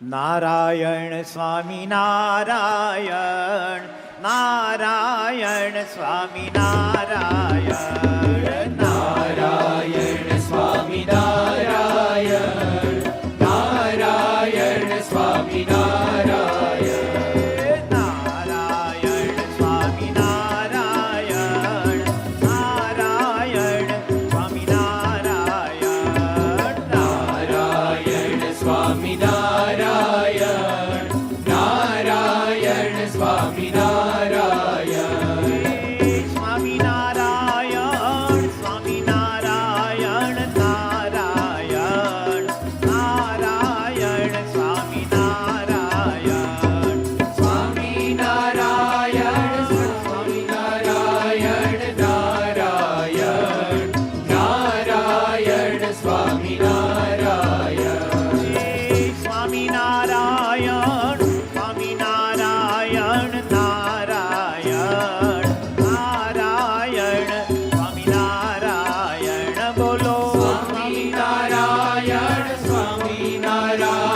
નારાયણ સ્વામી નારાયણ, નારાયણ સ્વામી નારાયણ, નારાયણ સ્વામી નારાયણ, નારાયણ સ્વામી નારાયણ, નારાયણ સ્વામી નારાયણ, નારાયણ સ્વામી નારાયણ, નારાયણ સ્વામી નારાયણ, નારાયણ સ્વામી નારાયણ, સ્વામિનારાયણ સ્વામિનારાયણ નારાયણ, નારાયણ સ્વામિનારાયણ, સ્વામિનારાયણ સ્વામિનારાયણ નારાયણ, નારાયણ સ્વામિનારાયણ, સ્વામિનારાયણ સ્વામિનારાયણ નારાયણ, નારાયણ સ્વામિનારાયણ. બોલો સ્વામિનારાયણ સ્વામિનારાયણ